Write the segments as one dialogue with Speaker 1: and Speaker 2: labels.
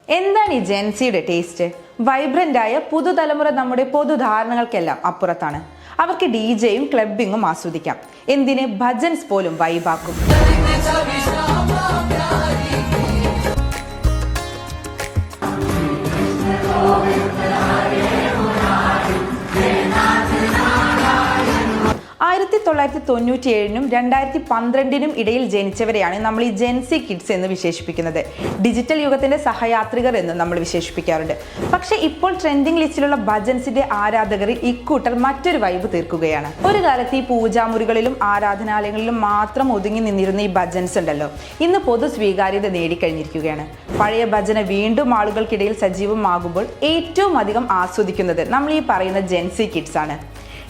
Speaker 1: എന്താണ് ഈ ജെൻസിയുടെ ടേസ്റ്റ്? വൈബ്രന്റായ പുതുതലമുറ നമ്മുടെ പൊതുധാരണകൾക്കെല്ലാം അപ്പുറത്താണ്. അവർക്ക് ഡിജെയും ക്ലബിങ്ങും ആസ്വദിക്കാം. എന്തിന് ഭജൻസ് പോലും വൈബാക്കും. ആയിരത്തി 1997 2012 ഇടയിൽ ജനിച്ചവരെയാണ് നമ്മൾ ഈ ജെൻസി കിഡ്സ് എന്ന് വിശേഷിപ്പിക്കുന്നത്. ഡിജിറ്റൽ യുഗത്തിന്റെ സഹയാത്രികർ എന്ന് നമ്മൾ വിശേഷിപ്പിക്കാറുണ്ട്. പക്ഷേ ഇപ്പോൾ ട്രെൻഡിംഗ് ലിസ്റ്റിലുള്ള ഭജൻസിന്റെ ആരാധകരിൽ ഇക്കൂട്ടർ മറ്റൊരു വൈബ് തീർക്കുകയാണ്. ഒരു കാലത്ത് ഈ പൂജാമുറികളിലും ആരാധനാലയങ്ങളിലും മാത്രം ഒതുങ്ങി നിന്നിരുന്ന ഈ ഭജൻസ് ഉണ്ടല്ലോ, ഇന്ന് പൊതു സ്വീകാര്യത നേടിക്കഴിഞ്ഞിരിക്കുകയാണ്. പഴയ ഭജന വീണ്ടും ആളുകൾക്കിടയിൽ സജീവമാകുമ്പോൾ ഏറ്റവും അധികം ആസ്വദിക്കുന്നത് നമ്മൾ ഈ പറയുന്ന ജെൻസി കിഡ്സ് ആണ്.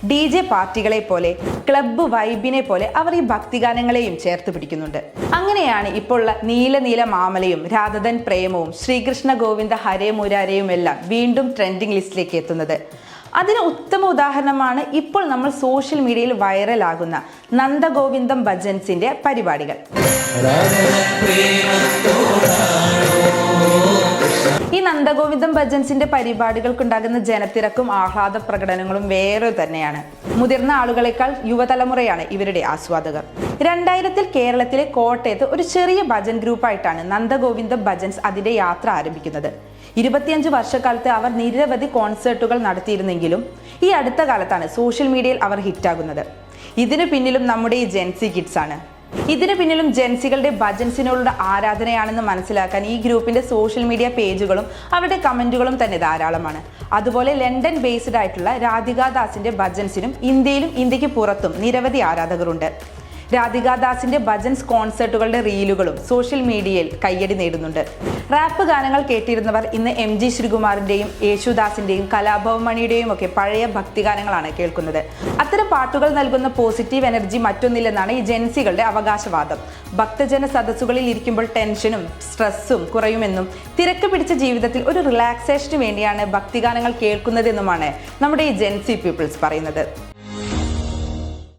Speaker 1: DJ പാർട്ടികളെ പോലെ, ക്ലബ്ബ് വൈബിനെ പോലെ അവർ ഈ ഭക്തിഗാനങ്ങളെയും ചേർത്ത് പിടിക്കുന്നുണ്ട്. അങ്ങനെയാണ് ഇപ്പോൾ ഉള്ള നീല നീല മാമലയും രാധതൻ പ്രേമവും ശ്രീകൃഷ്ണ ഗോവിന്ദ ഹരേ മുരാരയും എല്ലാം വീണ്ടും ട്രെൻഡിംഗ് ലിസ്റ്റിലേക്ക് എത്തുന്നത്. അതിന് ഉത്തമ ഉദാഹരണമാണ് ഇപ്പോൾ നമ്മൾ സോഷ്യൽ മീഡിയയിൽ വൈറലാകുന്ന നന്ദഗോവിന്ദം ഭജൻസിന്റെ പരിപാടികൾ. ഈ നന്ദഗോവിന്ദം ഭജൻസിന്റെ പരിപാടികൾക്കുണ്ടാകുന്ന ജനത്തിരക്കും ആഹ്ലാദ പ്രകടനങ്ങളും വേറെ തന്നെയാണ്. മുതിർന്ന ആളുകളെക്കാൾ യുവതലമുറയാണ് ഇവരുടെ ആസ്വാദകർ. 2000 കേരളത്തിലെ കോട്ടയത്ത് ഒരു ചെറിയ ഭജൻ ഗ്രൂപ്പായിട്ടാണ് നന്ദഗോവിന്ദം ഭജൻസ് അതിന്റെ യാത്ര ആരംഭിക്കുന്നത്. 25 വർഷക്കാലത്ത് അവർ നിരവധി കോൺസേർട്ടുകൾ നടത്തിയിരുന്നെങ്കിലും ഈ അടുത്ത കാലത്താണ് സോഷ്യൽ മീഡിയയിൽ അവർ ഹിറ്റാകുന്നത്. ഇതിനു പിന്നിലും നമ്മുടെ ഈ ജെൻസി കിഡ്സ് ആണ്. ഇതിനു പിന്നിലും ജെൻസികളുടെ ഭജൻസിനോടുള്ള ആരാധനയാണെന്ന് മനസ്സിലാക്കാൻ ഈ ഗ്രൂപ്പിന്റെ സോഷ്യൽ മീഡിയ പേജുകളും അവരുടെ കമന്റുകളും തന്നെ ധാരാളമാണ്. അതുപോലെ ലണ്ടൻ ബേസ്ഡ് ആയിട്ടുള്ള രാധികാദാസിന്റെ ഭജൻസിനും ഇന്ത്യക്ക് പുറത്തും നിരവധി ആരാധകരുണ്ട്. രാധികാദാസിന്റെ ഭജൻസ് കോൺസേർട്ടുകളുടെ റീലുകളും സോഷ്യൽ മീഡിയയിൽ കയ്യടി നേടുന്നുണ്ട്. റാപ്പ് ഗാനങ്ങൾ കേട്ടിരുന്നവർ ഇന്ന് MG ശ്രീകുമാറിന്റെയും യേശുദാസിന്റെയും കലാഭവൻ മണിയുടെയും ഒക്കെ പഴയ ഭക്തിഗാനങ്ങളാണ് കേൾക്കുന്നത്. അത്തരം പാട്ടുകൾ നൽകുന്ന പോസിറ്റീവ് എനർജി മറ്റൊന്നില്ലെന്നാണ് ഈ ജെൻസികളുടെ അവകാശവാദം. ഭക്തജന സദസ്സുകളിൽ ഇരിക്കുമ്പോൾ ടെൻഷനും സ്ട്രെസ്സും കുറയുമെന്നും തിരക്ക് പിടിച്ച ജീവിതത്തിൽ ഒരു റിലാക്സേഷന് വേണ്ടിയാണ് ഭക്തിഗാനങ്ങൾ കേൾക്കുന്നതെന്നുമാണ് നമ്മുടെ ഈ ജെൻസി പീപ്പിൾസ് പറയുന്നത്.